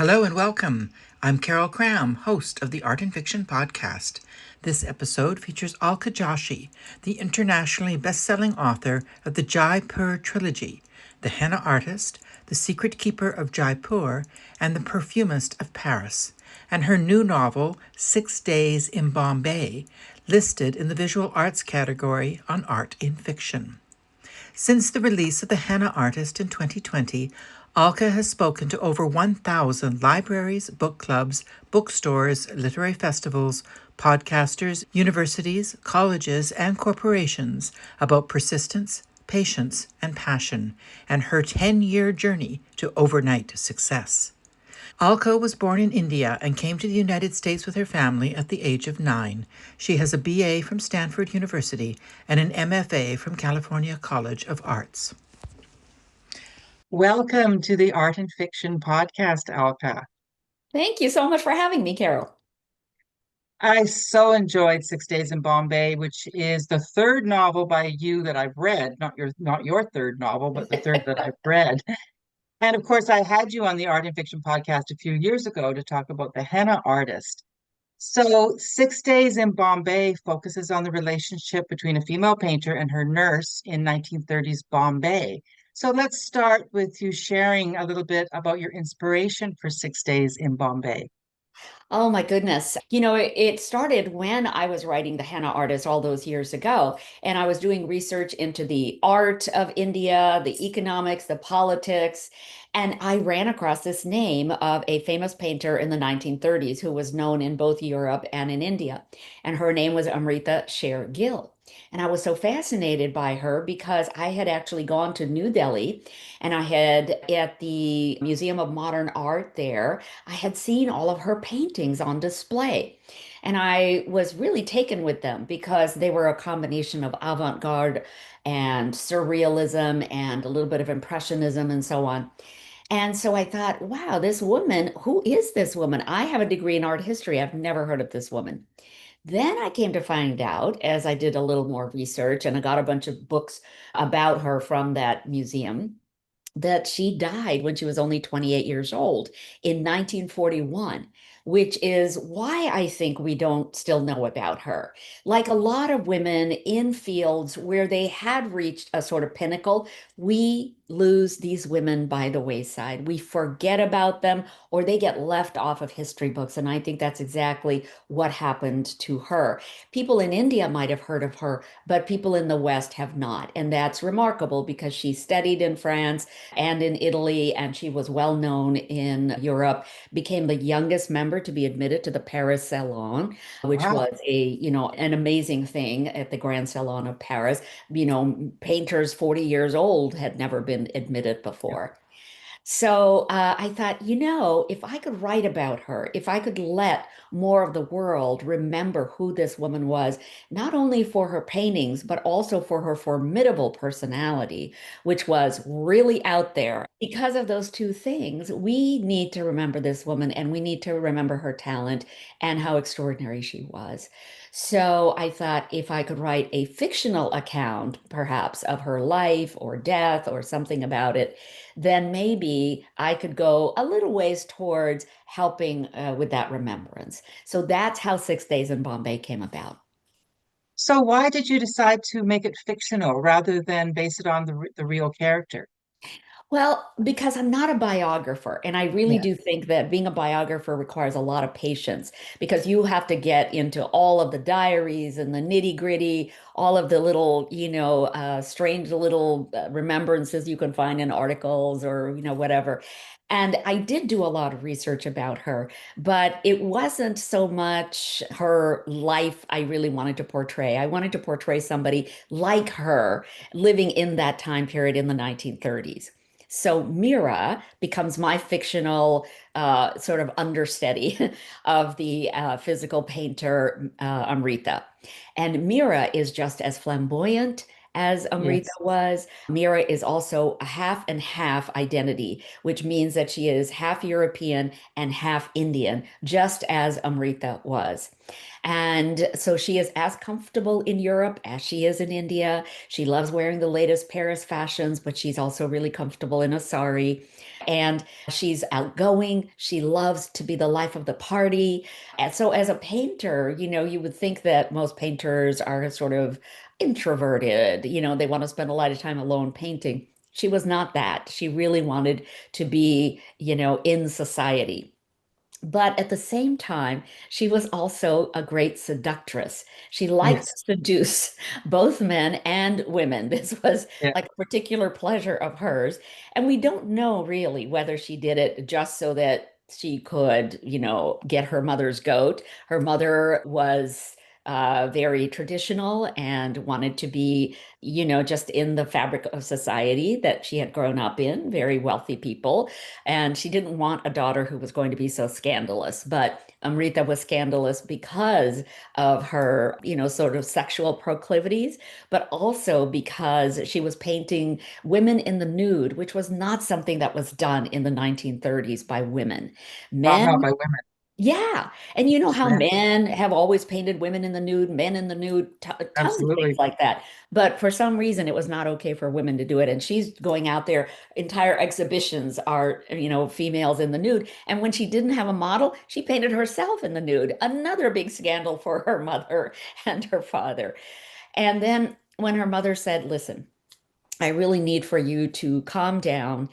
Hello and welcome. I'm Carol Cram, host of the Art and Fiction podcast. This episode features Alka Joshi, the internationally best-selling author of the Jaipur trilogy, The Henna Artist, The Secret Keeper of Jaipur, and The Perfumist of Paris, and her new novel, 6 Days in Bombay, listed in the visual arts category on Art in Fiction. Since the release of The Henna Artist in 2020, Alka has spoken to over 1,000 libraries, book clubs, bookstores, literary festivals, podcasters, universities, colleges, and corporations about persistence, patience, and passion, and her 10-year journey to overnight success. Alka was born in India and came to the United States with her family at the age of 9. She has a BA from Stanford University and an MFA from California College of Arts. Welcome to the Art and Fiction podcast, Alka. Thank you so much for having me, Carol. I so enjoyed 6 Days in Bombay, which is the third novel by you that I've read, not your third novel, but the third that I've read. And of course, I had you on the Art and Fiction podcast a few years ago to talk about The Henna Artist. So, 6 Days in Bombay focuses on the relationship between a female painter and her nurse in 1930s Bombay. So, let's start with you sharing a little bit about your inspiration for 6 Days in Bombay. Oh my goodness. It started when I was writing The Henna Artist all those years ago, and I was doing research into the art of India, the economics, the politics, and I ran across this name of a famous painter in the 1930s who was known in both Europe and in India. And her name was Amrita Sher-Gil. And I was so fascinated by her because I had actually gone to New Delhi and I had at the Museum of Modern Art there. I had seen all of her paintings on display. And I was really taken with them because they were a combination of avant-garde and surrealism and a little bit of impressionism and so on. And so I thought, wow, this woman, who is this woman? I have a degree in art history. I've never heard of this woman. Then I came to find out as I did a little more research and I got a bunch of books about her from that museum that she died when she was only 28 years old in 1941, which is why I think we don't still know about her. Like a lot of women in fields where they had reached a sort of pinnacle, we lose these women by the wayside. We forget about them or they get left off of history books. And I think that's exactly what happened to her. People in India might have heard of her, but people in the West have not. And that's remarkable because she studied in France and in Italy, and she was well known in Europe, became the youngest member to be admitted to the Paris Salon, which Wow. was an amazing thing at the Grand Salon of Paris. Painters 40 years old had never been admitted Yeah. before. So I thought, if I could write about her, if I could let more of the world remember who this woman was, not only for her paintings, but also for her formidable personality, which was really out there. Because of those two things, we need to remember this woman and we need to remember her talent and how extraordinary she was. So I thought if I could write a fictional account, perhaps, of her life or death or something about it, then maybe I could go a little ways towards helping with that remembrance. So that's how 6 Days in Bombay came about. So, why did you decide to make it fictional rather than base it on the real character? Well, because I'm not a biographer, and I really Yeah. do think that being a biographer requires a lot of patience because you have to get into all of the diaries and the nitty-gritty, all of the little, strange little remembrances you can find in articles or, whatever. And I did do a lot of research about her, but it wasn't so much her life I really wanted to portray. I wanted to portray somebody like her living in that time period in the 1930s. So Mira becomes my fictional sort of understudy of the physical painter Amrita. And Mira is just as flamboyant as Amrita Yes. was. Mira is also a half and half identity, which means that she is half European and half Indian, just as Amrita was. And so she is as comfortable in Europe as she is in India. She loves wearing the latest Paris fashions, but she's also really comfortable in a sari. And she's outgoing. She loves to be the life of the party. And so, as a painter, you would think that most painters are sort of introverted. They want to spend a lot of time alone painting. She was not that. She really wanted to be, in society. But at the same time, she was also a great seductress. She liked to Yes. seduce both men and women. This was Yeah. like a particular pleasure of hers. And we don't know really whether she did it just so that she could, get her mother's goat. Her mother was very traditional and wanted to be, just in the fabric of society that she had grown up in, very wealthy people. And she didn't want a daughter who was going to be so scandalous. But Amrita was scandalous because of her, sort of sexual proclivities, but also because she was painting women in the nude, which was not something that was done in the 1930s by women. Not Men, by women. yeah. And you know how Men. men have always painted women in the nude, men in the nude, tons of things Absolutely. like that. But for some reason, it was not okay for women to do it. And she's going out there, entire exhibitions are, females in the nude. And when she didn't have a model, she painted herself in the nude. Another big scandal for her mother and her father. And then when her mother said, listen, I really need for you to calm down,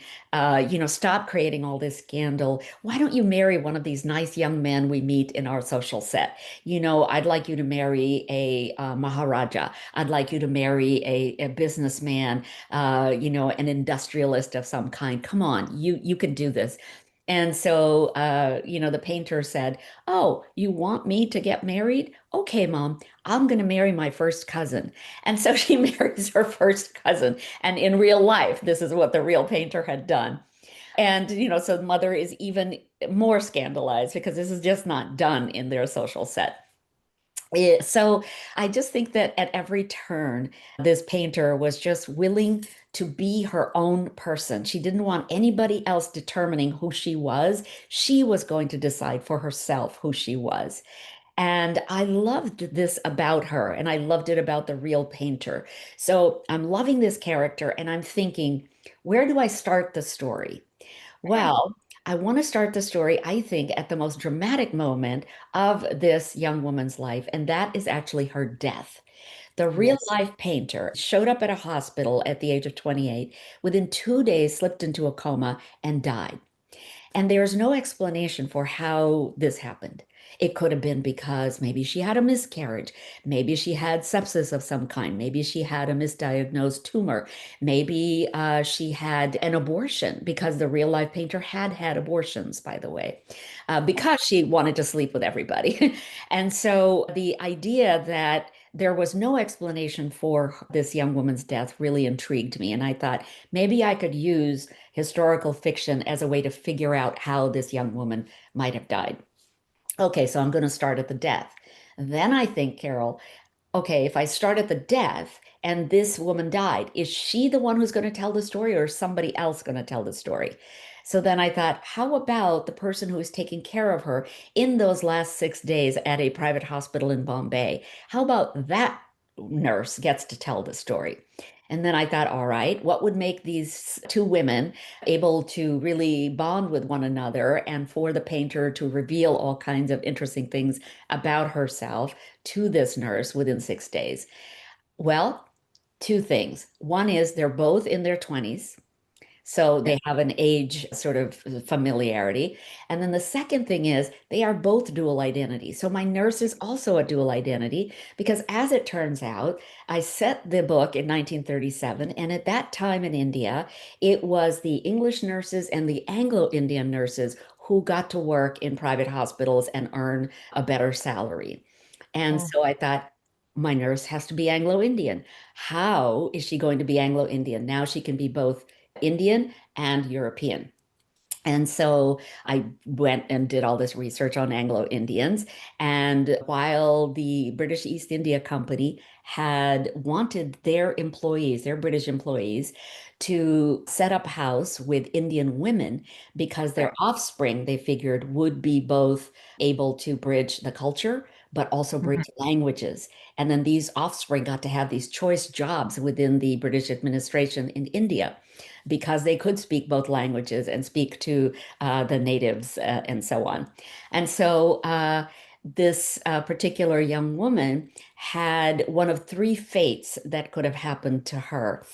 stop creating all this scandal. Why don't you marry one of these nice young men we meet in our social set? I'd like you to marry a Maharaja. I'd like you to marry a businessman, an industrialist of some kind. Come on, you can do this. And so, the painter said, "Oh, you want me to get married? Okay, Mom, I'm going to marry my first cousin." And so she marries her first cousin. And in real life, this is what the real painter had done. And, so the mother is even more scandalized because this is just not done in their social set. So I just think that at every turn, this painter was just willing to be her own person. She didn't want anybody else determining who she was. She was going to decide for herself who she was. And I loved this about her, and I loved it about the real painter. So I'm loving this character, and I'm thinking, where do I start the story? Mhm. Well, I want to start the story, I think, at the most dramatic moment of this young woman's life, and that is actually her death. The real Yes. life painter showed up at a hospital at the age of 28, within 2 days slipped into a coma and died. And there's no explanation for how this happened. It could have been because maybe she had a miscarriage. Maybe she had sepsis of some kind. Maybe she had a misdiagnosed tumor. Maybe she had an abortion because the real life painter had had abortions, by the way, because she wanted to sleep with everybody. And so the idea that there was no explanation for this young woman's death really intrigued me. And I thought maybe I could use historical fiction as a way to figure out how this young woman might have died. Okay, so I'm going to start at the death. Then I think, Carol, okay, if I start at the death and this woman died, is she the one who's going to tell the story or is somebody else going to tell the story? So then I thought, how about the person who is taking care of her in those last 6 days at a private hospital in Bombay? How about that nurse gets to tell the story? And then I thought, all right, what would make these two women able to really bond with one another and for the painter to reveal all kinds of interesting things about herself to this nurse within 6 days? Well, two things. One is they're both in their 20s. So Yeah. they have an age sort of familiarity. And then the second thing is they are both dual identity. So my nurse is also a dual identity because as it turns out, I set the book in 1937. And at that time in India, it was the English nurses and the Anglo Indian nurses who got to work in private hospitals and earn a better salary. And Oh. so I thought, my nurse has to be Anglo Indian. How is she going to be Anglo Indian? Now she can be both Indian and European. And so I went and did all this research on Anglo Indians. And while the British East India Company had wanted their employees, their British employees, to set up house with Indian women because their offspring, they figured, would be both able to bridge the culture, but also Mhm. bridge languages. And then these offspring got to have these choice jobs within the British administration in India because they could speak both languages and speak to the natives and so on. And so this particular young woman had one of three fates that could have happened to her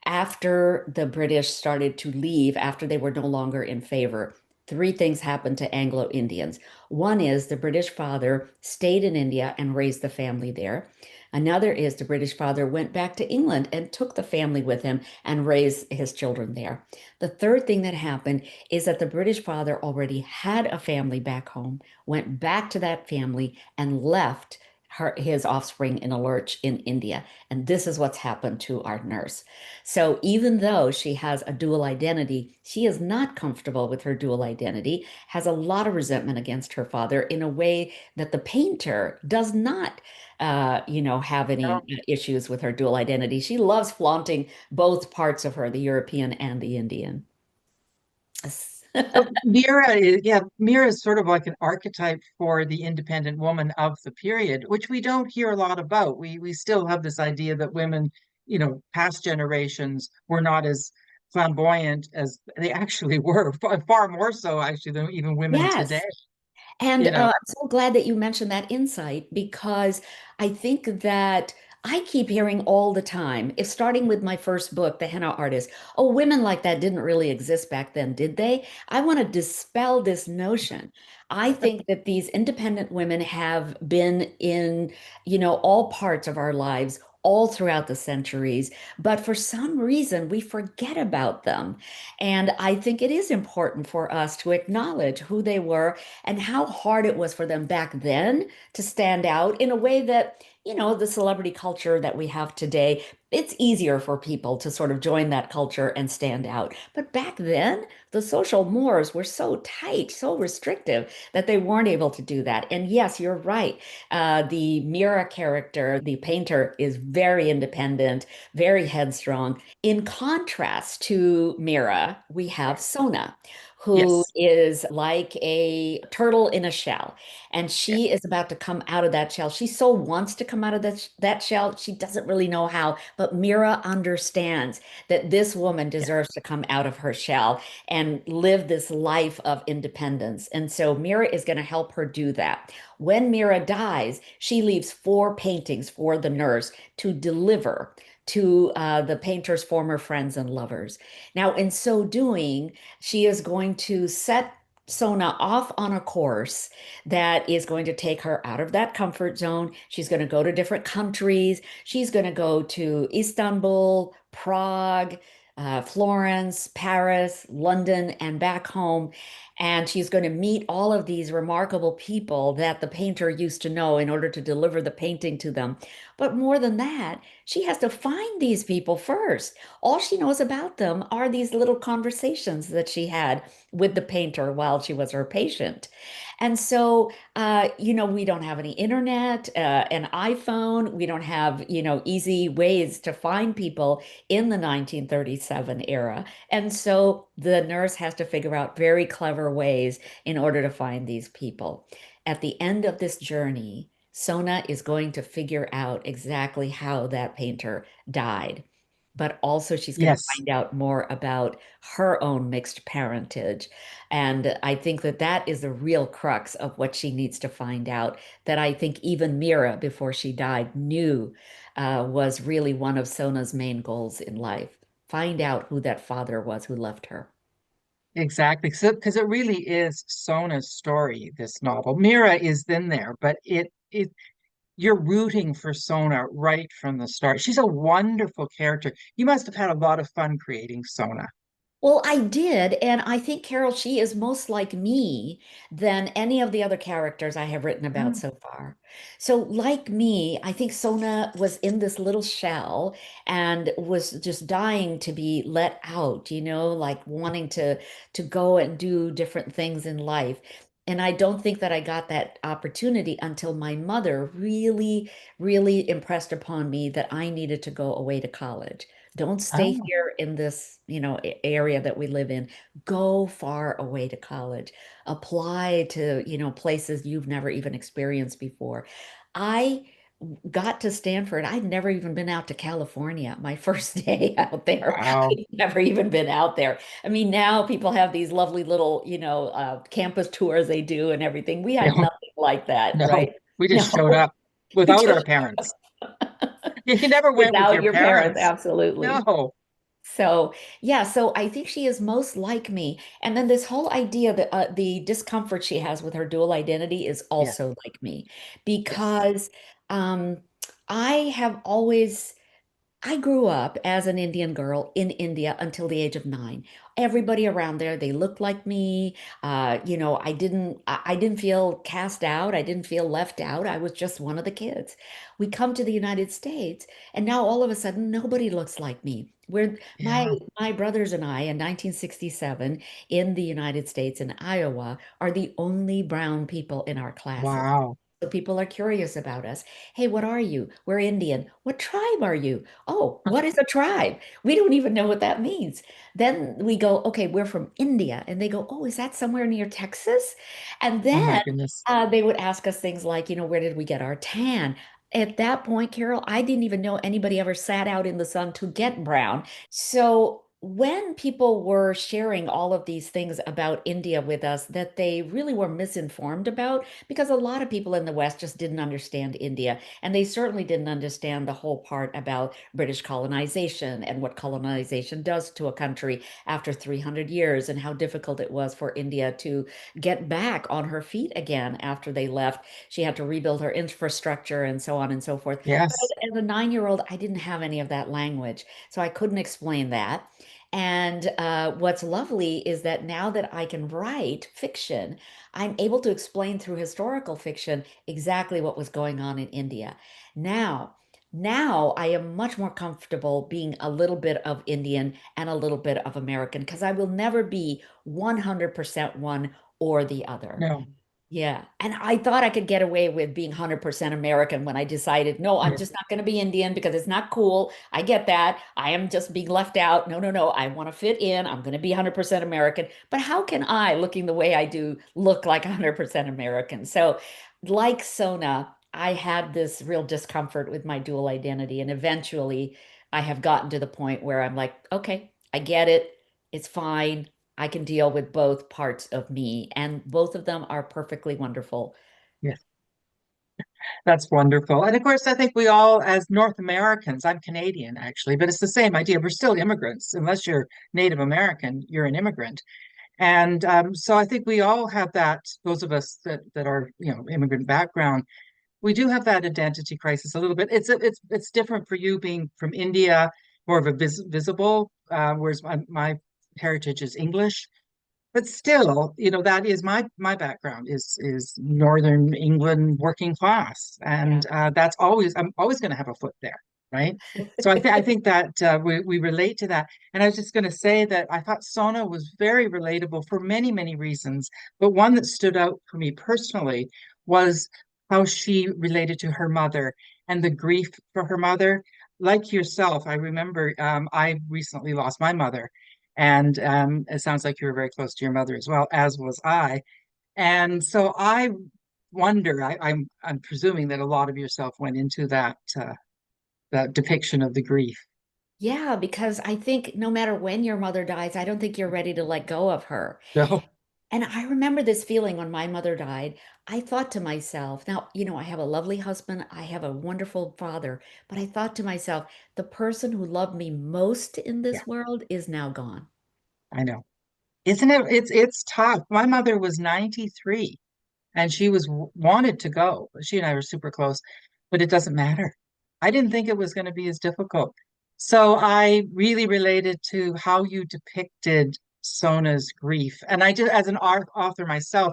after the British started to leave, after they were no longer in favor. Three things happened to Anglo Indians. One is the British father stayed in India and raised the family there. Another is the British father went back to England and took the family with him and raised his children there. The third thing that happened is that the British father already had a family back home, went back to that family, and left his offspring in a lurch in India. And this is what's happened to our nurse. So even though she has a dual identity, she is not comfortable with her dual identity, has a lot of resentment against her father in a way that the painter does not, have any issues with her dual identity. She loves flaunting both parts of her, the European and the Indian. So Mira is, yeah, Mira is sort of like an archetype for the independent woman of the period, which we don't hear a lot about. We still have this idea that women, past generations were not as flamboyant as they actually were, far more so actually than even women today, Yes. And you know. I'm so glad that you mentioned that insight because I think that I keep hearing all the time, if starting with my first book, The Henna Artist, oh, women like that didn't really exist back then, did they? I want to dispel this notion. I think that these independent women have been in, all parts of our lives all throughout the centuries, but for some reason we forget about them. And I think it is important for us to acknowledge who they were and how hard it was for them back then to stand out in a way that, the celebrity culture that we have today, it's easier for people to sort of join that culture and stand out. But back then, the social mores were so tight, so restrictive that they weren't able to do that. And yes, you're right. The Mira character, the painter, is very independent, very headstrong. In contrast to Mira, we have Sona, who Yes. is like a turtle in a shell. And she is about to come out of that shell. She so wants to come out of that shell. She doesn't really know how, but Mira understands that this woman Yeah. deserves to come out of her shell and live this life of independence. And so Mira is going to help her do that. When Mira dies, she leaves four paintings for the nurse to deliver to the painter's former friends and lovers. Now, in so doing, she is going to set Sona off on a course that is going to take her out of that comfort zone. She's going to go to different countries. She's going to go to Istanbul, Prague, Florence, Paris, London, and back home. And she's going to meet all of these remarkable people that the painter used to know in order to deliver the painting to them. But more than that, she has to find these people first. All she knows about them are these little conversations that she had with the painter while she was her patient. And so, we don't have any internet, an iPhone. We don't have, easy ways to find people in the 1937 era. And so the nurse has to figure out very clever ways in order to find these people. At the end of this journey, Sona is going to figure out exactly how that painter died. But also, she's going to Yes. find out more about her own mixed parentage. And I think that that is the real crux of what she needs to find out. That I think even Mira, before she died, knew was really one of Sona's main goals in life. Find out who that father was who left her. Exactly. So, because it really is Sona's story, this novel. Mira is in there, but you're rooting for Sona right from the start. She's a wonderful character. You must have had a lot of fun creating Sona. Well, I did, and I think Carol, she is most like me than any of the other characters I have written about Mm. so far. So, like me, I think Sona was in this little shell and was just dying to be let out, like wanting to go and do different things in life. And I don't think that I got that opportunity until my mother really, really impressed upon me that I needed to go away to college. Don't stay Oh, here in this, area that we live in. Go far away to college. Apply to, places you've never even experienced before. I got to Stanford. I'd never even been out to California. My first day out there, wow. I'd never even been out there. I mean, now people have these lovely little, campus tours they do and everything. We had No, nothing like that, no, right? we just showed No, up we without our just parents. You never went with without your your parents, parents. absolutely. No. So, yeah, so I think she is most like me. And then this whole idea that the discomfort she has with her dual identity is Yes, also like me yes. because um, I have always I grew up as an Indian girl in India until the age of 9. Everybody around there, they looked like me. I didn't feel cast out. I didn't feel left out. I was just one of the kids. We come to the United States, and now all of a sudden, nobody looks like me. Where my Yeah. my brothers and I in 1967 in the United States in Iowa are the only brown people in our classes. Wow. So people are curious about us. Hey, what are you? We're Indian. What tribe are you? Oh, what is a tribe? We don't even know what that means. Then we go, okay, we're from India. And they go, oh, is that somewhere near Texas? And Oh my then goodness. they would ask us things like, where did we get our tan? At that point, Carol, I didn't even know anybody ever sat out in the sun to get brown. So when people were sharing all of these things about India with us that they really were misinformed about, because a lot of people in the West just didn't understand India, and they certainly didn't understand the whole part about British colonization and what colonization does to a country after 300 years and how difficult it was for India to get back on her feet again after they left. She had to rebuild her infrastructure and so on and so forth. But Yes. as a 9-year-old, I didn't have any of that language, so I couldn't explain that. And what's lovely is that now that I can write fiction, I'm able to explain through historical fiction exactly what was going on in India. Now, now I am much more comfortable being a little bit of Indian and a little bit of American because I will never be 100% one or the other. No. Yeah. And I thought I could get away with being 100% American when I decided, no, I'm Yeah. just not going to be Indian because it's not cool. I get that. I am just being left out. No, no, no. I want to fit in. I'm going to be 100% American. But how can I, looking the way I do, look like 100% American? So, like Sona, I had this real discomfort with my dual identity. And eventually I have gotten to the point where I'm like, okay, I get it. It's fine. I can deal with both parts of me, and both of them are perfectly wonderful. Yes. That's wonderful. And of course, I think we all, as North Americans, I'm Canadian actually, but it's the same idea. We're still immigrants. Unless you're Native American, you're an immigrant. And so I think we all have that, those of us that are, immigrant background, we do have that identity crisis a little bit. It's different for you being from India, more of a visible, whereas my heritage is English. But still, that is my background is Northern England working class, Yeah. and I'm always going to have a foot there, right? So I think that we relate to that. And I was just going to say that I thought Sona was very relatable for many reasons, but one that stood out for me personally was how she related to her mother and the grief for her mother. Like yourself, I remember I recently lost my mother. And it sounds like you were very close to your mother as well, as was I. And so I wonder, I'm presuming that a lot of yourself went into that depiction of the grief. Yeah, because I think no matter when your mother dies, I don't think you're ready to let go of her. No, And I remember this feeling when my mother died. I thought to myself, now, I have a lovely husband, I have a wonderful father, but I thought to myself, the person who loved me most in yeah, this world is now gone. I know. Isn't it? It's tough. My mother was 93 and she was wanted to go. She and I were super close, but it doesn't matter. I didn't think it was going to be as difficult. So I really related to how you depicted Sona's grief. And I did, as an author myself,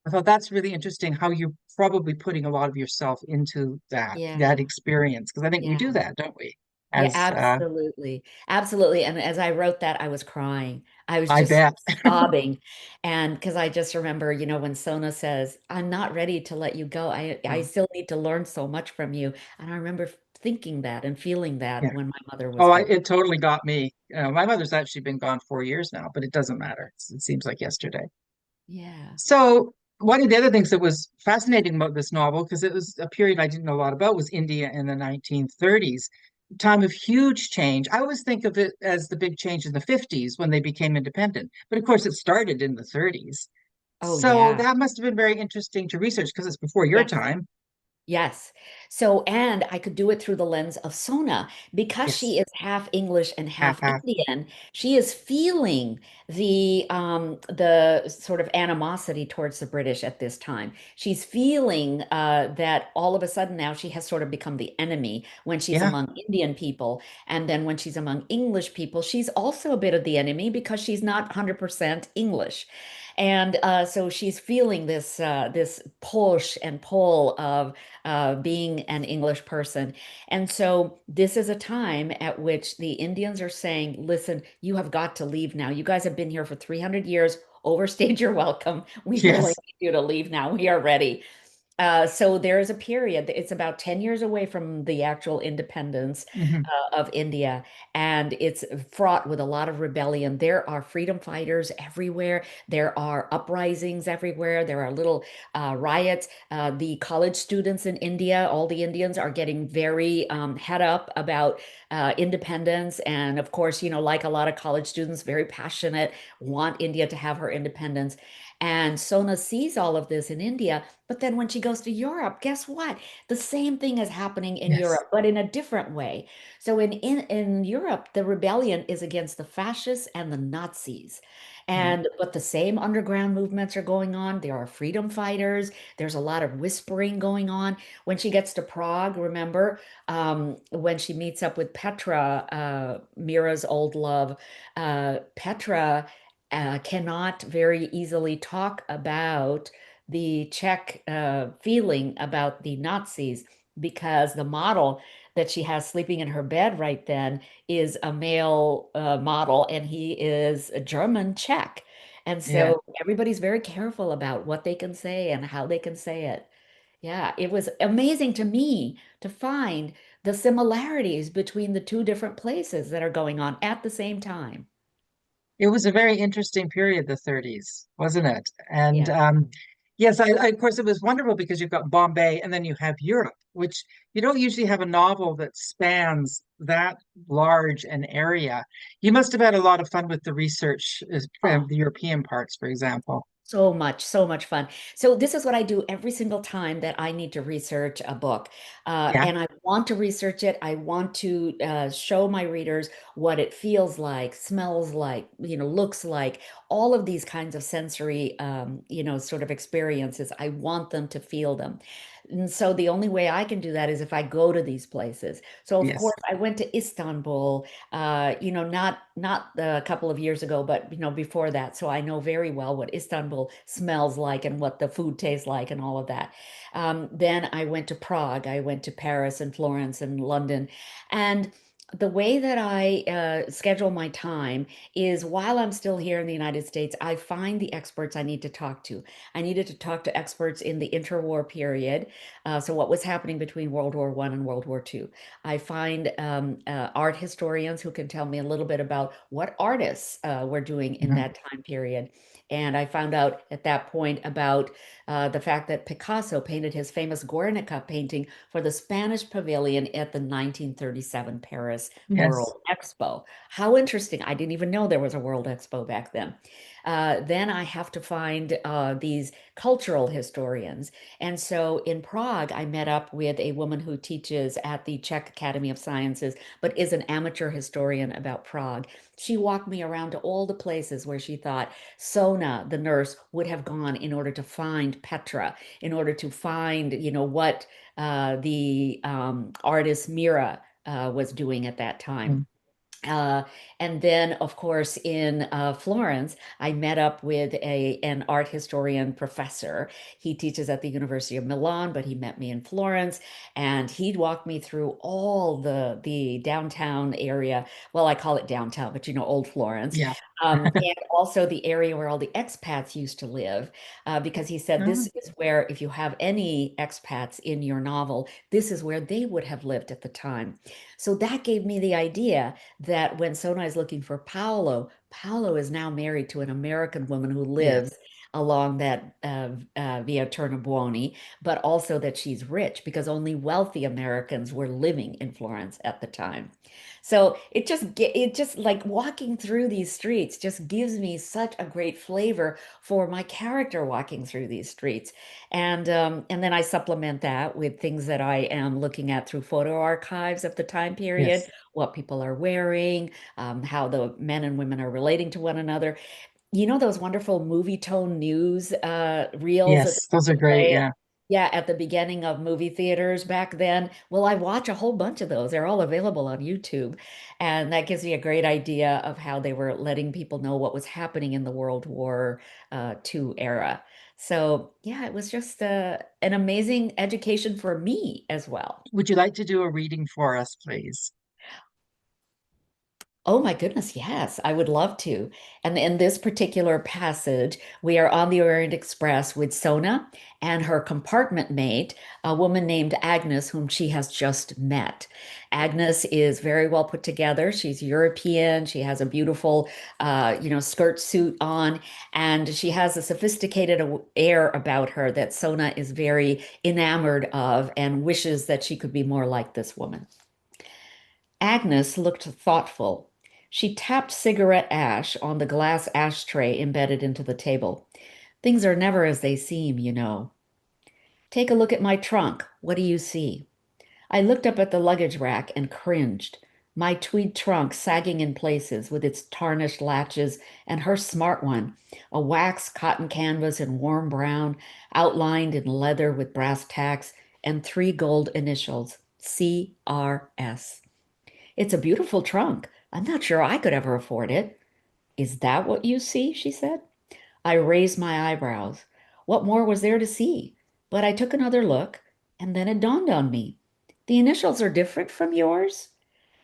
I thought that's really interesting how you're probably putting a lot of yourself into that Yeah, experience. Because I think we do yeah. that, don't we? Yeah, as absolutely. Absolutely. And as I wrote that, I was crying. I was I just bet. sobbing. And because I just remember, when Sona says, I'm not ready to let you go. I Mm, still need to learn so much from you. And I remember thinking that and feeling that yeah. when my mother was Oh, gone. it totally got me. My mother's actually been gone 4 years now, but it doesn't matter. It seems like yesterday. Yeah. So one of the other things that was fascinating about this novel, because it was a period I didn't know a lot about, was India in the 1930s, time of huge change. I always think of it as the big change in the 50s when they became independent, but of course it started in the 30s. Oh, So yeah. that must have been very interesting to research because it's before your Yes. time. Yes. So, and I could do it through the lens of Sona because Yes, she is half English and half half half. Indian. She is feeling the sort of animosity towards the British at this time. She's feeling that all of a sudden now she has sort of become the enemy when she's Yeah, among Indian people, and then when she's among English people, she's also a bit of the enemy because she's not 100% English. And so she's feeling this push and pull of being an English person. And so this is a time at which the Indians are saying, listen, you have got to leave now. You guys have been here for 300 years, overstayed your welcome. We really yes. need you to leave now. We are ready. So there is a period, it's about 10 years away from the actual independence Hmm. of India, and it's fraught with a lot of rebellion. There are freedom fighters everywhere. There are uprisings everywhere. There are little riots. The college students in India, all the Indians are getting very head up about independence. And of course, like a lot of college students, very passionate, want India to have her independence. And Sona sees all of this in India, but then when she goes to Europe, guess what? The same thing is happening in Yes. Europe, but in a different way. So in Europe, the rebellion is against the fascists and the Nazis. Yeah. And but the same underground movements are going on. There are freedom fighters. There's a lot of whispering going on. When she gets to Prague, remember, when she meets up with Petra, Mira's old love, Petra cannot very easily talk about the Czech feeling about the Nazis because the model that she has sleeping in her bed right then is a male model and he is a German Czech. And Yeah. so everybody's very careful about what they can say and how they can say it. Yeah, it was amazing to me to find the similarities between the two different places that are going on at the same time. It was a very interesting period, the 30s, wasn't it? And Yeah. yes, of course, it was wonderful because you've got Bombay and then you have Europe, which you don't usually have a novel that spans that large an area. You must have had a lot of fun with the research, Oh, the European parts, for example. so much fun. So this is what I do every single time that I need to research a book. Yeah. And I want to research it. I want to show my readers what it feels like, smells like, looks like, all of these kinds of sensory, sort of experiences. I want them to feel them. And so the only way I can do that is if I go to these places. So of course Yes. I went to Istanbul, not a couple of years ago, but before that. So I know very well what Istanbul smells like and what the food tastes like and all of that. Then I went to Prague, I went to Paris and Florence and London, and the way that I schedule my time is while I'm still here in the United States, I find the experts I need to talk to. I needed to talk to experts in the interwar period. So what was happening between World War I and World War II. I find art historians who can tell me a little bit about what artists were doing in Mhm. that time period. And I found out at that point about the fact that Picasso painted his famous Guernica painting for the Spanish Pavilion at the 1937 Paris Yes. World Expo. How interesting. I didn't even know there was a World Expo back then. Then I have to find these cultural historians. And so in Prague, I met up with a woman who teaches at the Czech Academy of Sciences, but is an amateur historian about Prague. She walked me around to all the places where she thought Sona, the nurse, would have gone in order to find Petra, in order to find, what the artist Mira was doing at that time. Uh, and then, of course, in Florence, I met up with an art historian professor. He teaches at the University of Milan, but he met me in Florence, and he'd walk me through all the downtown area. Well, I call it downtown, but old Florence. Yeah. And also the area where all the expats used to live, because he said this Oh, is where, if you have any expats in your novel, this is where they would have lived at the time. So that gave me the idea that when Sona is looking for Paolo, Paolo is now married to an American woman who lives yes. along that Via Tornabuoni, but also that she's rich because only wealthy Americans were living in Florence at the time. So it just like walking through these streets just gives me such a great flavor for my character walking through these streets. And then I supplement that with things that I am looking at through photo archives of the time period, Yes. what people are wearing, how the men and women are relating to one another. You know those wonderful movie tone news reels that Yes. Those they are used to great. play? Yeah. Yeah, at the beginning of movie theaters back then. Well, I watch a whole bunch of those. They're all available on YouTube. And that gives me a great idea of how they were letting people know what was happening in the World War II era. So, yeah, it was just an amazing education for me as well. Would you like to do a reading for us, please? Oh my goodness, yes, I would love to. And in this particular passage, we are on the Orient Express with Sona and her compartment mate, a woman named Agnes, whom she has just met. Agnes is very well put together. She's European. She has a beautiful, skirt suit on, and she has a sophisticated air about her that Sona is very enamored of and wishes that she could be more like this woman. Agnes looked thoughtful. She tapped cigarette ash on the glass ashtray embedded into the table. Things are never as they seem, you know. Take a look at my trunk. What do you see? I looked up at the luggage rack and cringed. My tweed trunk sagging in places with its tarnished latches, and her smart one, a wax cotton canvas in warm brown, outlined in leather with brass tacks, and three gold initials, CRS. It's a beautiful trunk. I'm not sure I could ever afford it. Is that what you see? She said. I raised my eyebrows. What more was there to see? But I took another look, and then it dawned on me. The initials are different from yours.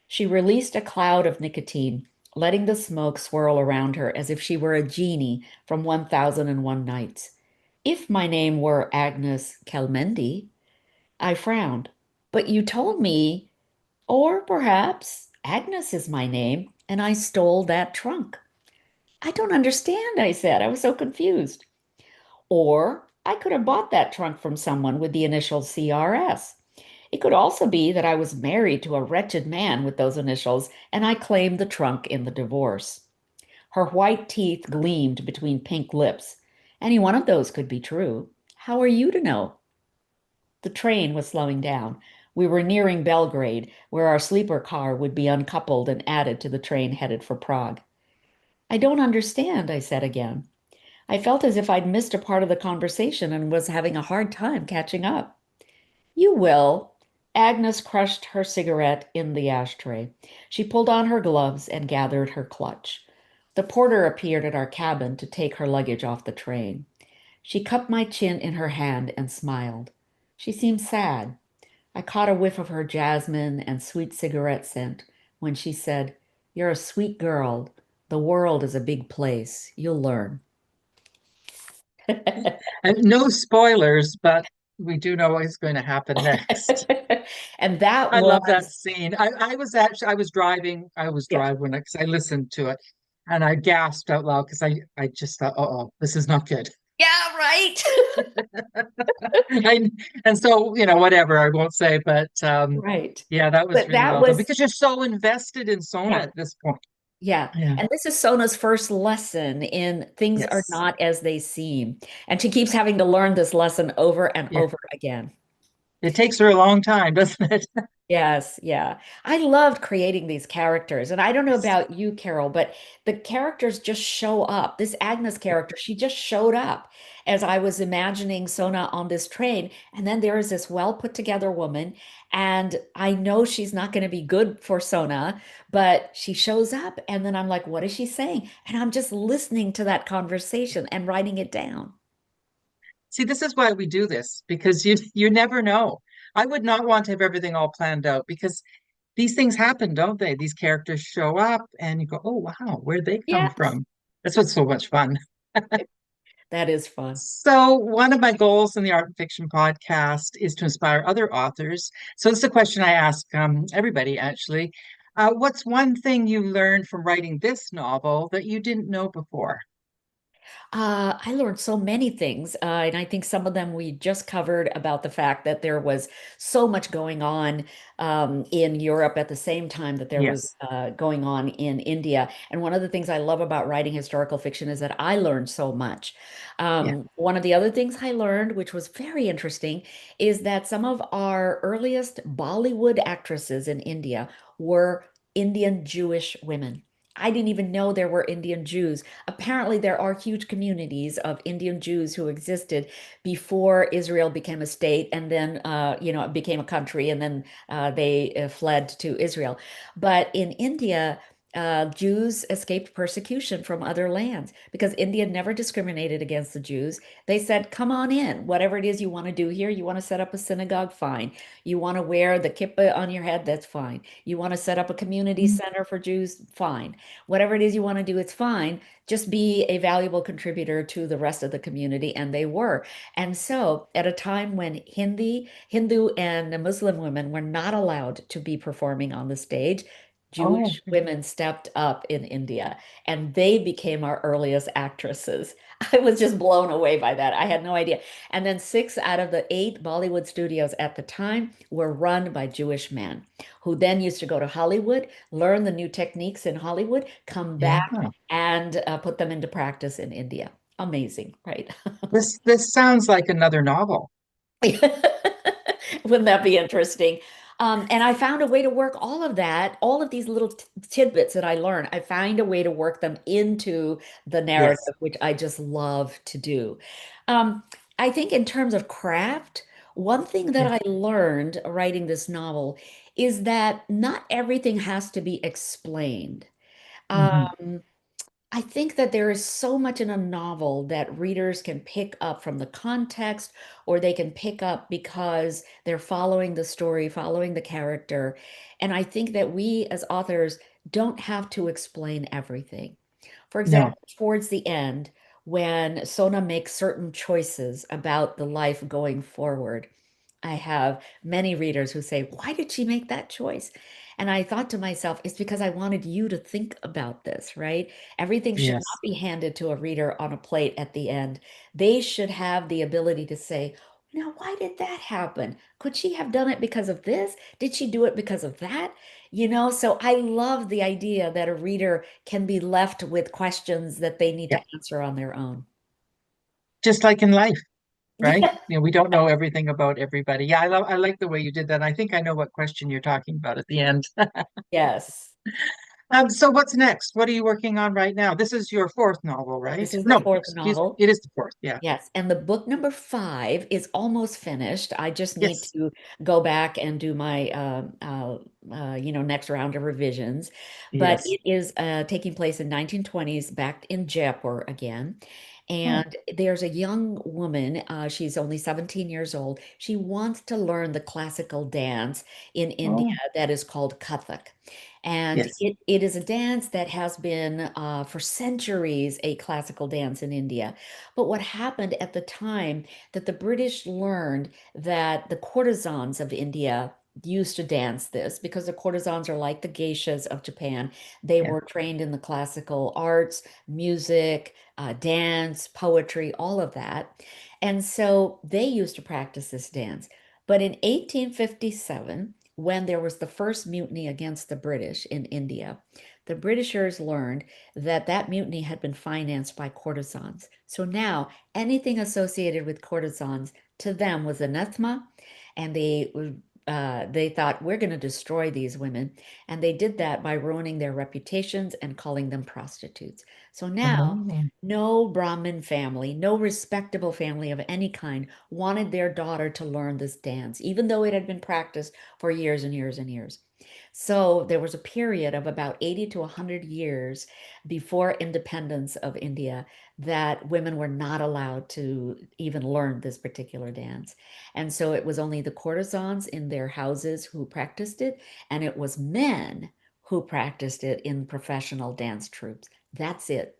She released a cloud of nicotine, letting the smoke swirl around her as if she were a genie from 1001 Nights. If my name were Agnes Kelmendi, I frowned. But you told me, or perhaps Agnes is my name, and I stole that trunk. I don't understand, I said. I was so confused. Or I could have bought that trunk from someone with the initials CRS. It could also be that I was married to a wretched man with those initials, and I claimed the trunk in the divorce. Her white teeth gleamed between pink lips. Any one of those could be true. How are you to know? The train was slowing down. We were nearing Belgrade, where our sleeper car would be uncoupled and added to the train headed for Prague. I don't understand, I said again. I felt as if I'd missed a part of the conversation and was having a hard time catching up. You will. Agnes crushed her cigarette in the ashtray. She pulled on her gloves and gathered her clutch. The porter appeared at our cabin to take her luggage off the train. She cupped my chin in her hand and smiled. She seemed sad. I caught a whiff of her jasmine and sweet cigarette scent when she said, You're a sweet girl. The world is a big place. You'll learn. No spoilers, but we do know what's going to happen next. And that I love that was, scene. I was driving. I was yeah, driving because I listened to it, and I gasped out loud because I just thought, oh, this is not good. yeah, right. I, and so, whatever, I won't say, but Right. yeah, that was But really that well done was, because you're so invested in Sona yeah, at this point. yeah. Yeah. And this is Sona's first lesson in things are Yes. not as they seem. And she keeps having to learn this lesson over and Yeah. over again. It takes her a long time, doesn't it? Yes, yeah. I loved creating these characters. And I don't know Yes. about you, Carol, but the characters just show up. This Agnes character, she just showed up. as I was imagining Sona on this train. And then there is this well put together woman, and I know she's not going to be good for Sona, but she shows up, and then I'm like, what is she saying? And I'm just listening to that conversation and writing it down. See, this is why we do this, because you never know. I would not want to have everything all planned out because these things happen, don't they? These characters show up and you go, oh wow, where'd they come Yes, from? That's what's so much fun. that is fun. So, one of my goals in the Art and Fiction podcast is to inspire other authors. So, this is a question I ask everybody actually. What's one thing you learned from writing this novel that you didn't know before? I learned so many things, and I think some of them we just covered about the fact that there was so much going on in Europe at the same time that there was Yes. going on in India. And one of the things I love about writing historical fiction is that I learned so much. Yeah. One of the other things I learned, which was very interesting, is that some of our earliest Bollywood actresses in India were Indian Jewish women. I didn't even know there were Indian Jews. Apparently, there are huge communities of Indian Jews who existed before Israel became a state, and then it became a country, and then they fled to Israel. But in India, Jews escaped persecution from other lands because India never discriminated against the Jews. They said, "Come on in. Whatever it is you want to do here, you want to set up a synagogue, fine. You want to wear the kippah on your head, that's fine. You want to set up a community center for Jews, fine. Whatever it is you want to do, it's fine. Just be a valuable contributor to the rest of the community." And they were. And so, at a time when Hindu and Muslim women were not allowed to be performing on the stage, Oh, Jewish women stepped up in India and they became our earliest actresses. I was just blown away by that. I had no idea. And then six out of the eight Bollywood studios at the time were run by Jewish men who then used to go to Hollywood, learn the new techniques in Hollywood, come yeah. back and put them into practice in India. Amazing, right? This sounds like another novel. Wouldn't that be interesting? And I found a way to work all of that, all of these little tidbits that I learned. I find a way to work them into the Yes. narrative, which I just love to do. Um, I think in terms of craft, one thing that Yeah. I learned writing this novel is that not everything has to be explained. Hmm. Um, I think that there is so much in a novel that readers can pick up from the context, or they can pick up because they're following the story, following the character. And I think that we as authors don't have to explain everything. For No. example, towards the end, when Sona makes certain choices about the life going forward, I have many readers who say, why did she make that choice? And I thought to myself, it's because I wanted you to think about this, right? Everything should not Yes. be handed to a reader on a plate at the end. They should have the ability to say, now, why did that happen? Could she have done it because of this? Did she do it because of that? So I love the idea that a reader can be left with questions that they need Yeah. to answer on their own. Just like in life, right? Yeah. We don't know everything about everybody. Yeah, I like the way you did that. I think I know what question you're talking about at the end. Yes. So what's next? What are you working on right now? This is your fourth novel, right? This is the No, fourth excuse, novel. it is the fourth. Yeah. Yes, and the book number five is almost finished. I just need Yes. to go back and do my next round of revisions. But Yes. it is taking place in 1920s, back in Jaipur again. Oh, And there's a young woman, she's only 17 years old. She wants to learn the classical dance in India oh, that is called Kathak. And yes. it is a dance that has been for centuries a classical dance in India. But what happened at the time that the British learned that the courtesans of India used to dance this because the courtesans are like the geishas of Japan. They Yeah. were trained in the classical arts, music, dance, poetry, all of that. And so they used to practice this dance. But in 1857, when there was the first mutiny against the British in India, the Britishers learned that that mutiny had been financed by courtesans. So now anything associated with courtesans to them was anathema, and they thought we're going to destroy these women, and they did that by ruining their reputations and calling them prostitutes. So now, Oh, no Brahmin family, no respectable family of any kind wanted their daughter to learn this dance, even though it had been practiced for years and years and years. So there was a period of about 80 to 100 years before independence of India that women were not allowed to even learn this particular dance. And so it was only the courtesans in their houses who practiced it, and it was men who practiced it in professional dance troupes. That's it.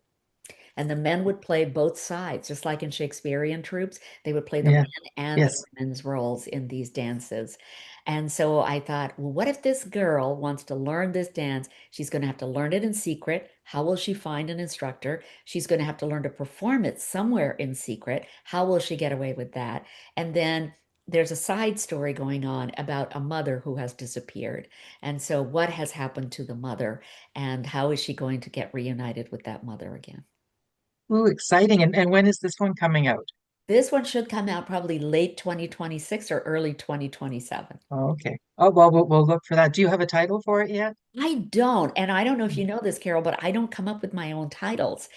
And the men would play both sides, just like in Shakespearean troupes. They would play the yeah. men and the Yes. women's roles in these dances. And so I thought, well, what if this girl wants to learn this dance? She's going to have to learn it in secret. How will she find an instructor? She's going to have to learn to perform it somewhere in secret. How will she get away with that? And then there's a side story going on about a mother who has disappeared. And so, what has happened to the mother, and how is she going to get reunited with that mother again? Oh, exciting. And when is this one coming out? This one should come out probably late 2026 or early 2027. Oh, okay. Oh, well, we'll look for that. Do you have a title for it yet? I don't, and I don't know if Mm. you know this, Carol, but I don't come up with my own titles.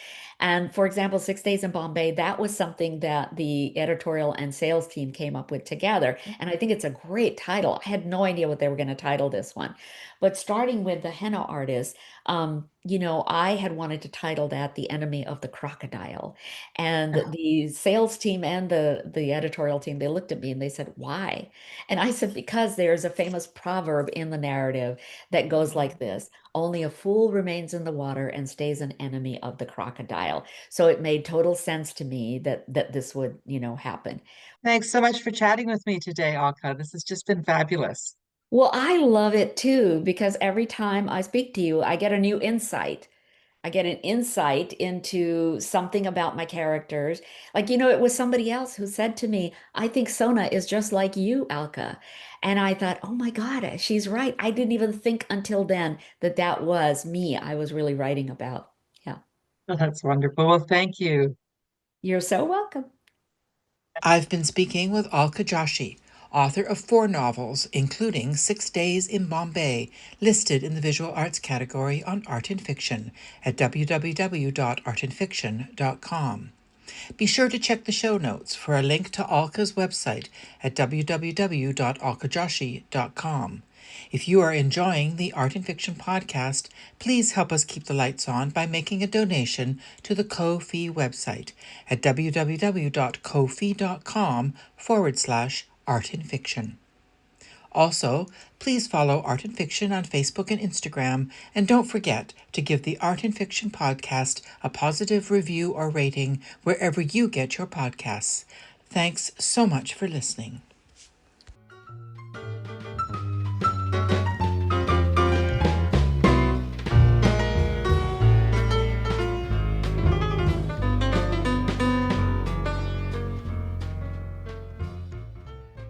And for example, Six Days in Bombay, that was something that the editorial and sales team came up with together. And I think it's a great title. I had no idea what they were going to title this one. But starting with the henna artist, I had wanted to title that The Enemy of the Crocodile. And the sales team and the editorial team, they looked at me and they said, "Why?" And I said, "Because there's a famous proverb in the narrative that goes like this: only a fool remains in the water and stays an enemy of the crocodile." So it made total sense to me that this would, happen. Thanks so much for chatting with me today, Alka. This has just been fabulous. Well, I love it too because every time I speak to you, I get a new insight. I get an insight into something about my characters. Like, it was somebody else who said to me, "I think Sona is just like you, Alka." And I thought, oh my God, she's right. I didn't even think until then that that was me I was really writing about. Yeah. Oh, that's wonderful. Well, thank you. You're so welcome. I've been speaking with Alka Joshi, author of 4 novels, including 6 Days in Bombay, listed in the visual arts category on Art and Fiction at www.artandfiction.com. Be sure to check the show notes for a link to Alka's website at www.alkajoshi.com. If you are enjoying the Art and Fiction podcast, please help us keep the lights on by making a donation to the Ko-fi website at www.kofi.com/art and fiction. Also, please follow Art and Fiction on Facebook and Instagram, and don't forget to give the Art and Fiction podcast a positive review or rating wherever you get your podcasts. Thanks so much for listening.